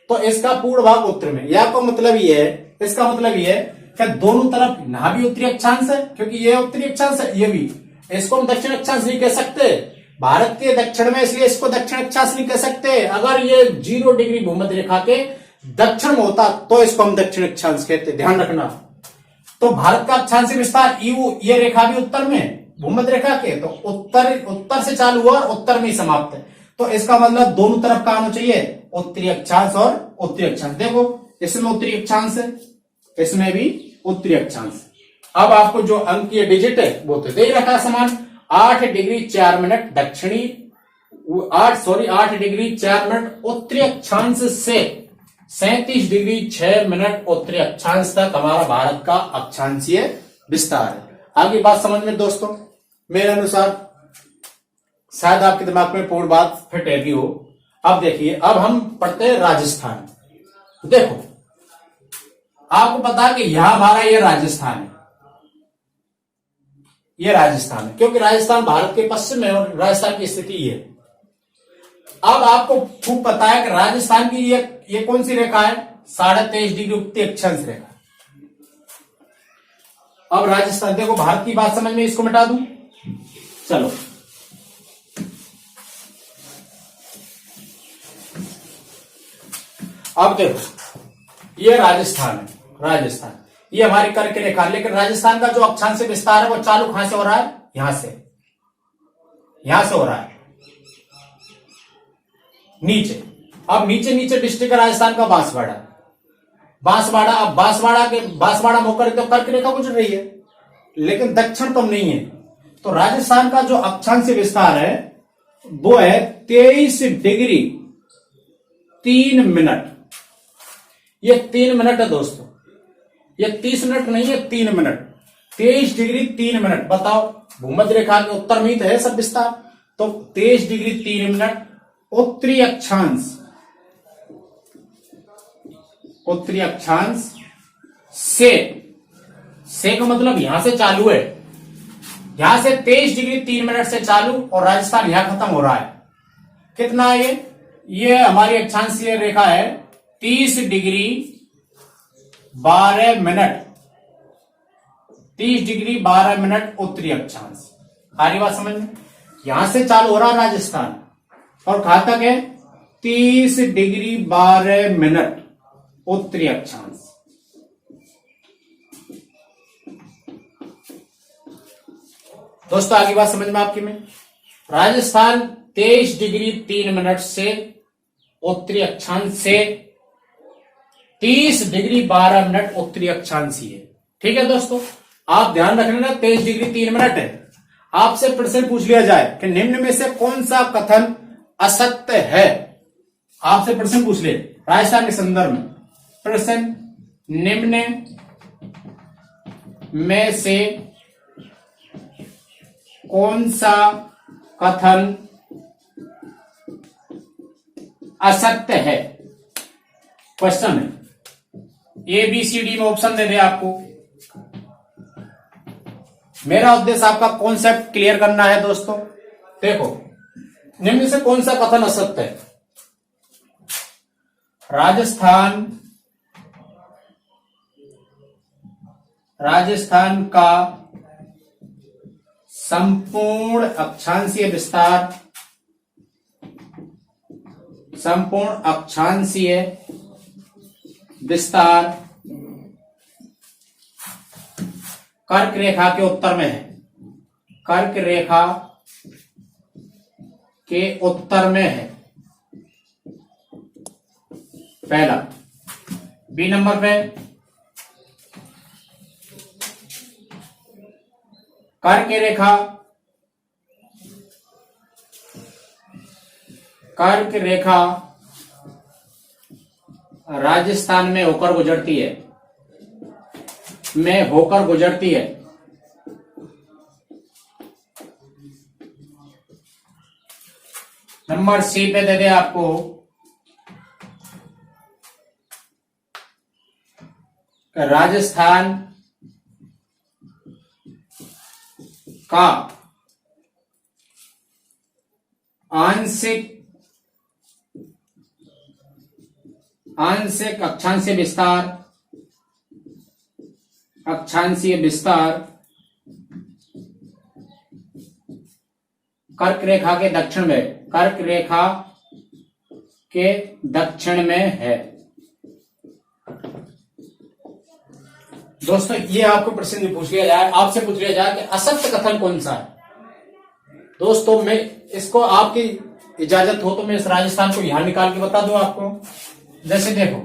Speaker 1: तो इसका पूर्ण भाग उत्तर में, या को मतलब ये है, इसका मतलब ये है कि दोनों तरफ यहां भी उत्तरी अक्षांश है, क्योंकि ये उत्तरी अक्षांश है, ये भी। इसको हम दक्षिण अक्षांश नहीं कह सकते भारत के दक्षिण में, इसलिए इसको दक्षिण अक्षांश नहीं कह सकते। अगर ये 0 डिग्री भूमध्य रेखा के दक्षिण में होता तो इसको हम दक्षिण अक्षांश कहते, ध्यान रखना। तो भारत का अक्षांश विस्तार ये रेखा भी उत्तर में भूमध्य रेखा के, तो उत्तर से चालू हुआ और उत्तर में ही समाप्त है। तो इसका मतलब दोनों तरफ का आना चाहिए, उत्तरी अक्षांश और उत्तरी अक्षांश। देखो, इसमें उत्तरी अक्षांश है, इसमें भी उत्तरी अक्षांश। अब आपको जो अंक ये डिजिट है वो तो दे रखा समान, 8 डिग्री 4 मिनट दक्षिणी 8 डिग्री 4 मिनट उत्तरी अक्षांश से 37 डिग्री 6 मिनट उत्तरी अक्षांश तक हमारा भारत का अक्षांशीय विस्तार है। आगे बात समझ में दोस्तों, मेरे अनुसार शायद आपके दिमाग में पूर्ण बात फिट रहती हो। अब देखिए, अब हम पढ़ते हैं राजस्थान। देखो, आपको पता है कि यहां हमारा ये राजस्थान है, ये राजस्थान है, क्योंकि राजस्थान भारत के पश्चिम में और राजस्थान की स्थिति ये है। अब आपको खूब पता है कि राजस्थान की ये कौन सी रेखा है? 23.5 डिग्री उत्तरी अक्षांश रेखा। अब राजस्थान, देखो भारत की बात समझ में, इसको मिटा दूं, चलो। अब देखो, ये राजस्थान है, राजस्थान ये हमारी कर्क रेखा, लेकिन राजस्थान का जो अक्षांश विस्तार है वो चालू कहां से हो रहा है? यहां से हो रहा है नीचे। अब नीचे नीचे डिस्ट्रिक्ट है राजस्थान का बांसवाड़ा। अब बांसवाड़ा होकर तो कर्क रेखा गुजर रही है, लेकिन दक्षिण तो नहीं है। तो राजस्थान का जो अक्षांश विस्तार है वो है 23 डिग्री 3 मिनट। ये 3 मिनट है दोस्तों, ये 30 मिनट नहीं है, 3 मिनट। 23 degree 3 minute. बताओ, भूमध्य रेखा के उत्तर में ही तो है सब विस्तार। तो 23 डिग्री 3 मिनट उत्तरी अक्षांश से का मतलब यहां से चालू है, यहां से 23 डिग्री 3 मिनट से चालू और राजस्थान यहां खत्म हो रहा है। कितना है ये हमारी अक्षांशीय रेखा है 30 डिग्री 12 मिनट। 30 डिग्री 12 मिनट उत्तरी अक्षांश। सारी बात समझ में, यहां से चालू हो रहा राजस्थान और कहां तक है? 30 डिग्री 12 मिनट उत्तरी अक्षांश। दोस्तों, आगे बात समझ में आपकी में, राजस्थान 23 डिग्री 3 मिनट से उत्तरी अक्षांश से 30 डिग्री 12 मिनट उत्तरी अक्षांशी है। ठीक है दोस्तों, आप ध्यान रखना ना, 23 डिग्री 3 मिनट है। आपसे प्रश्न पूछ लिया जाए कि निम्न में से कौन सा कथन असत्य है, आपसे प्रश्न पूछ ले राजस्थान के संदर्भ में, प्रश्न निम्न में से कौन सा कथन असत्य है? क्वेश्चन है, ABCD में ऑप्शन दे दे आपको। मेरा उद्देश्य आपका कॉन्सेप्ट क्लियर करना है दोस्तों। देखो, निम्न से कौन सा कथन असत्य है? राजस्थान का संपूर्ण अक्षांशीय विस्तार कर्क रेखा के उत्तर में है। कर्क रेखा के उत्तर में है, पहला। बी नंबर पे, कर्क रेखा
Speaker 2: कर्क रेखा राजस्थान में होकर गुजरती है, नंबर सी पे दे दे आपको राजस्थान का आंशिक अक्षांशीय विस्तार कर्क रेखा के दक्षिण में है।
Speaker 1: दोस्तों ये आपको प्रश्न पूछ लिया जाए, आपसे पूछ लिया जाए कि असत्य कथन कौन सा है। दोस्तों मैं इसको आपकी इजाजत हो तो मैं इस राजस्थान को यहां निकाल के बता दूं आपको। जैसे देखो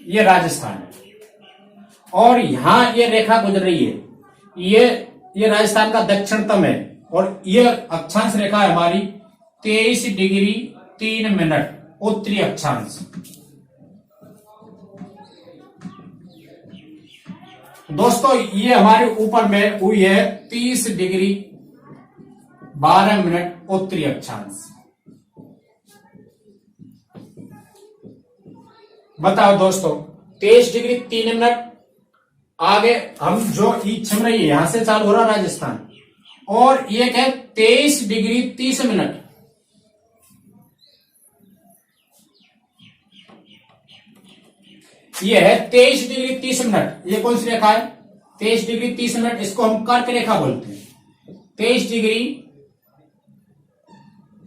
Speaker 1: ये राजस्थान है और यहां ये रेखा गुजर रही है, ये राजस्थान का दक्षिणतम है और ये अक्षांश रेखा है हमारी 23 डिग्री 3 मिनट उत्तरी अक्षांश। दोस्तों ये हमारे ऊपर में हुई है 30 डिग्री 12 मिनट उत्तरी अक्षांश। बताओ दोस्तों 23 डिग्री 3 मिनट आगे हम जो छिम रही है यहां से चालू हो रहा राजस्थान, और ये क्या 23 डिग्री 30 मिनट। ये है 23 डिग्री 30 मिनट। ये कौन सी रेखा है 23 डिग्री 30 मिनट, इसको हम कर्क रेखा बोलते हैं। 23 डिग्री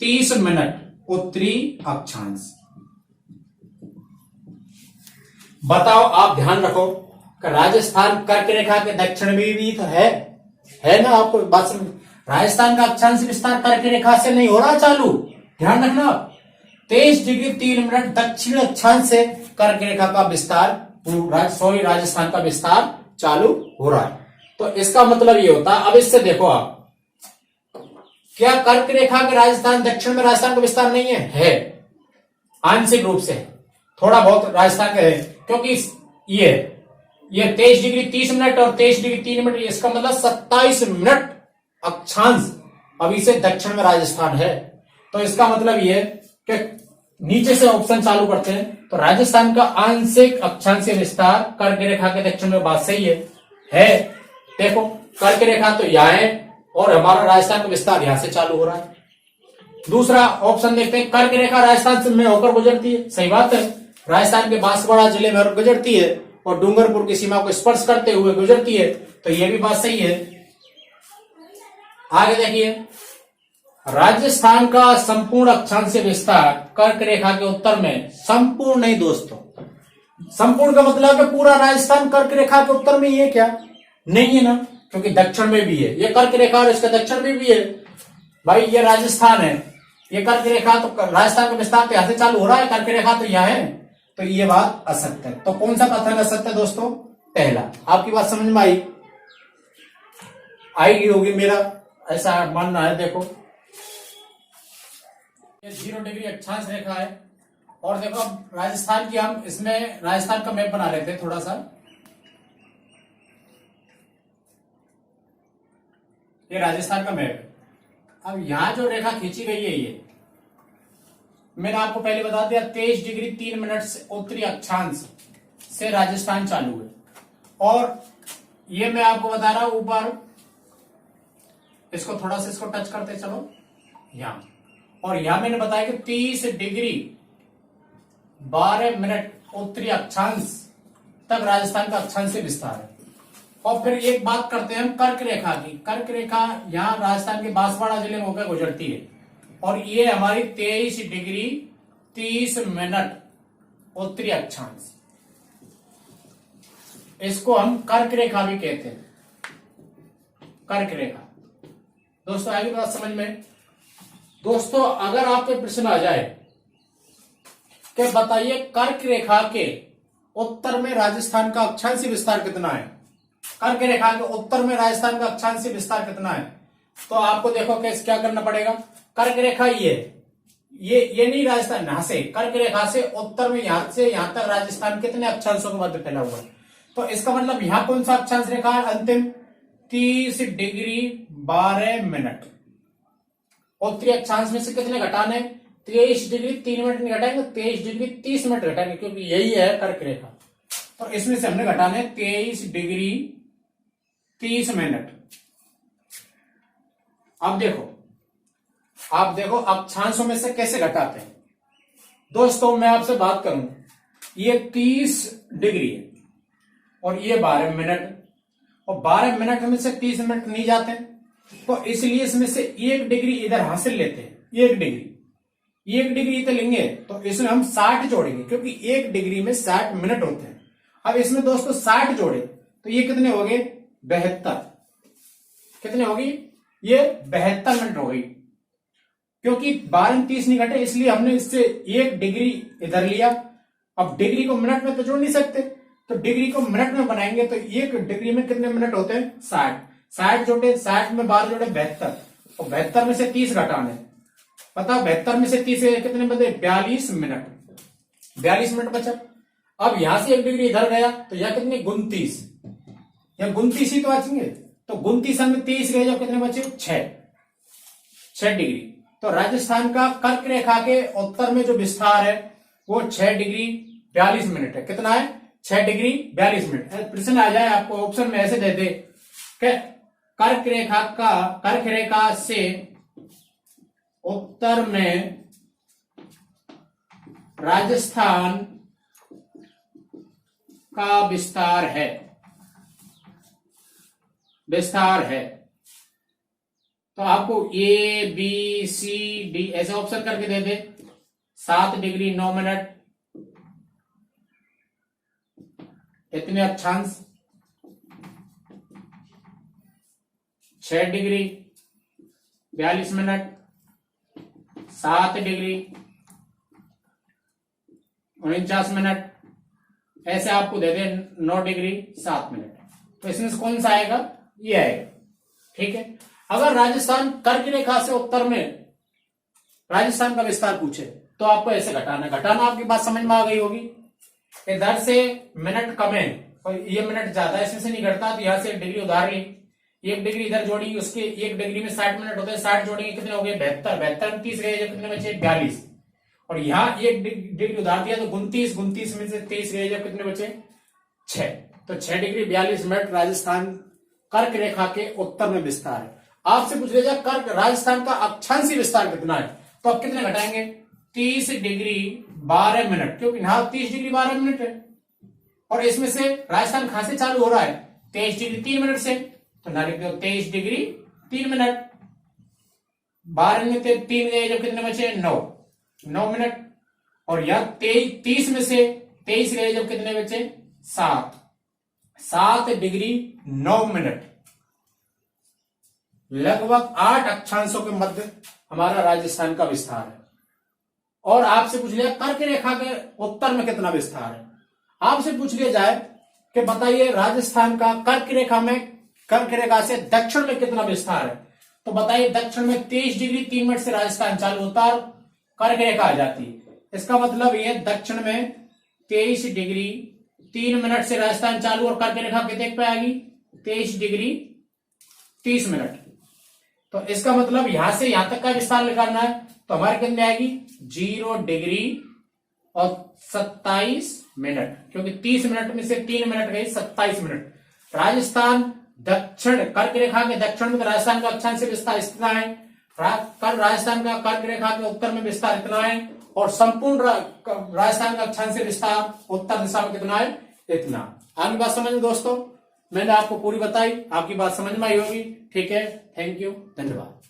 Speaker 1: 30 मिनट उत्तरी अक्षांश। बताओ आप ध्यान रखो कि राजस्थान कर्क रेखा के दक्षिण में भी तो है ना। आपको बात समझ, राजस्थान का अक्षांश विस्तार कर्क रेखा से नहीं हो रहा चालू, ध्यान रखना। 23 डिग्री 3 मिनट दक्षिण अक्षांश से कर्क रेखा का विस्तार राजस्थान का विस्तार चालू हो रहा है। तो इसका मतलब ये होता है, अब इससे देखो आप, क्या कर्क रेखा के राजस्थान दक्षिण में राजस्थान का विस्तार नहीं है आंशिक रूप से थोड़ा बहुत राजस्थान का है, क्योंकि ये 23 डिग्री 30 मिनट और 23 डिग्री 3 मिनट, इसका मतलब 27 मिनट अक्षांश अभी से दक्षिण में राजस्थान है। तो इसका मतलब ये कि नीचे से ऑप्शन चालू करते हैं तो राजस्थान का आंशिक अक्षांशीय विस्तार कर्क रेखा के दक्षिण में, बात सही है। देखो कर्क रेखा तो यहां है और हमारा राजस्थान का विस्तार यहां से चालू हो रहा है। दूसरा ऑप्शन देखते हैं, कर्क रेखा राजस्थान में होकर गुजरती है, सही बात है। राजस्थान के बांसवाड़ा जिले में गुजरती है और डूंगरपुर की सीमा को स्पर्श करते हुए गुजरती है, तो यह भी बात सही है। आगे देखिए, राजस्थान का संपूर्ण अक्षांशीय विस्तार कर्क रेखा के उत्तर में, संपूर्ण नहीं दोस्तों, संपूर्ण का मतलब है पूरा राजस्थान कर्क रेखा के उत्तर में ही है क्या? नहीं है ना, क्योंकि दक्षिण में भी है ये कर्क रेखा और इसका दक्षिण में भी है। भाई ये राजस्थान है, ये कर्क रेखा, तो राजस्थान का विस्तार तो यहां से चालू हो रहा है, कर्क रेखा तो यहां है, तो ये बात असत्य है। तो कौन सा कथन असत्य है दोस्तों? पहला। आपकी बात समझ में आएगी होगी, मेरा ऐसा मानना है। देखो ये 0 डिग्री अक्षांश रेखा है और देखो राजस्थान की, हम इसमें राजस्थान का मैप बना लेते हैं थोड़ा सा। ये राजस्थान का मैप है। अब यहां जो रेखा खींची गई है, ये मैंने आपको पहले बता दिया 23 डिग्री 3 मिनट से उत्तरी अक्षांश से राजस्थान चालू है, और ये मैं आपको बता रहा हूं ऊपर, इसको थोड़ा सा इसको टच करते चलो यहां, और यहां मैंने बताया कि 30 डिग्री 12 मिनट उत्तरी अक्षांश तक राजस्थान का अक्षांश से विस्तार है। और फिर एक बात करते हैं हम कर्क रेखा की। कर्क रेखा यहां राजस्थान के बांसवाड़ा जिले में होकर गुजरती है और ये हमारी 23 डिग्री 30 मिनट उत्तरी अक्षांश, इसको हम कर्क रेखा भी कहते हैं, कर्क रेखा। दोस्तों आगे बात समझ में। दोस्तों अगर आपके प्रश्न आ जाए कि बताइए कर्क रेखा के उत्तर में राजस्थान का अक्षांशीय विस्तार कितना है, कर्क रेखा के उत्तर में राजस्थान का अक्षांशीय विस्तार कितना है, तो आपको देखो कि क्या करना पड़ेगा। कर्क रेखा ये नहीं राजस्थान, यहां से कर्क रेखा से उत्तर में यहां से यहां तक राजस्थान कितने अक्षांशों के मध्य फैला हुआ है। तो इसका मतलब यहां कौन सा अक्षांश रेखा है अंतिम, 30 डिग्री 12 मिनट। उत्तरी अक्षांश में से कितने घटाने, 23 डिग्री 3 मिनट नहीं घटाएंगे, 23 डिग्री 30 मिनट घटाएंगे, क्योंकि यही है कर्क रेखा। तो इसमें से हमने घटाने 23 डिग्री 30 मिनट। आप देखो अक्षांशों में से कैसे घटाते हैं। दोस्तों मैं आपसे बात करूं, ये 30 डिग्री है और ये 12 मिनट, और 12 मिनट में से 30 मिनट नहीं जाते, तो इसलिए इसमें से 1 डिग्री इधर हासिल लेते हैं। 1 डिग्री इधर लेंगे तो इसमें हम 60 जोड़ेंगे, क्योंकि 1 डिग्री में 60 मिनट होते हैं। अब इसमें दोस्तों 60 जोड़े तो ये कितने हो गए, 72। कितने होगी, ये 72 मिनट हो गई। क्योंकि 12 में 30 नहीं घटे, इसलिए हमने इससे 1 डिग्री इधर लिया। अब डिग्री को मिनट में तो जोड़ नहीं सकते, तो डिग्री को मिनट में बनाएंगे तो 1 डिग्री में कितने मिनट होते हैं, 60। 60 जोड़े, 60 में 12 जोड़े 72, और 72 में से 30 घटाने, पता 72 में से 30 कितने बचे, 42 मिनट। 42 मिनट बचा। अब यहां से 1 डिग्री इधर गया तो यह कितनी, 29, या 29 ही तो बचेंगे। तो 29 में 30 गए, जब कितने बचे, 6 डिग्री। तो राजस्थान का कर्क रेखा के उत्तर में जो विस्तार है वो 6 डिग्री 42 मिनट है। कितना है, 6 डिग्री 42 मिनट। प्रश्न आ जाए आपको ऑप्शन में ऐसे दे दे कि कर्क रेखा से उत्तर में राजस्थान का विस्तार है, तो आपको ए बी सी डी ऐसे ऑप्शन करके दे दे। 7 डिग्री 9 मिनट, इतने अक्षांश, 6 डिग्री 42 मिनट, 7 डिग्री 49 मिनट, ऐसे आपको दे दे 9 डिग्री 7 मिनट। तो इसमें से कौन सा आएगा, ये आएगा। ठीक है। अगर राजस्थान कर्क रेखा से उत्तर में राजस्थान का विस्तार पूछे तो आपको ऐसे घटाना आपकी बात समझ में आ गई होगी। इधर से मिनट कम है और ये मिनट ज्यादा है, इसमें से नहीं घटता, तो यहां से 1 डिग्री उधार ली, 1 डिग्री इधर जोड़ी, उसके 1 डिग्री में 60 मिनट होते हैं, 60 जोड़ेंगे कितने हो गए, 72 में 30 गए, जब कितने बचे, 42, और यहाँ 1 डिग्री उधार दिया तो 29 में से 23 गए, जब कितने बचे, 6। तो 6 डिग्री 42 मिनट राजस्थान कर्क रेखा के उत्तर में विस्तार है। आपसे पूछ लिया जाए कर्क राजस्थान का अक्षांशीय विस्तार कितना है, तो आप कितने घटाएंगे, 30 डिग्री 12 मिनट, क्योंकि यहां 30 डिग्री 12 मिनट है, और इसमें से राजस्थान कहां से चालू हो रहा है, 23 डिग्री 3 मिनट से, तो ना लिख दो 23 डिग्री 3 मिनट। 12 में 3 गए, जब कितने बचे, 9 मिनट, और यह 30 में से 23 गए, जब कितने बचे, 7 डिग्री 9 मिनट। लगभग 8 अक्षांशों के मध्य हमारा राजस्थान का विस्तार है। और आपसे पूछ लिया कर्क रेखा के उत्तर में कितना विस्तार है। आपसे पूछ लिया जाए कि बताइए राजस्थान का कर्क रेखा से दक्षिण में कितना विस्तार है, तो बताइए दक्षिण में 23 डिग्री 3 मिनट से राजस्थान चालू होता है और कर्क रेखा आ जाती है। इसका मतलब ये दक्षिण में 23 डिग्री 3 मिनट से राजस्थान चालू और कर्क रेखा कितने पे आएगी, 23 डिग्री 30 मिनट। तो इसका मतलब यहां से यहां तक का विस्तार निकालना है, तो हमारे कितने आएगी, 0 डिग्री और 27 मिनट, क्योंकि 30 मिनट में से 3 मिनट गई, 27 मिनट। राजस्थान दक्षिण कर्क रेखा के दक्षिण में राजस्थान का अक्षांश विस्तार इतना है, राजस्थान का कर्क रेखा के उत्तर में विस्तार इतना है, और संपूर्ण राजस्थान का अक्षांश विस्तार उत्तर दिशा में कितना है, इतना। आगे बात समझ में दोस्तों, मैंने आपको पूरी बताई, आपकी बात समझ में आई होगी। ठीक है, थैंक यू, धन्यवाद।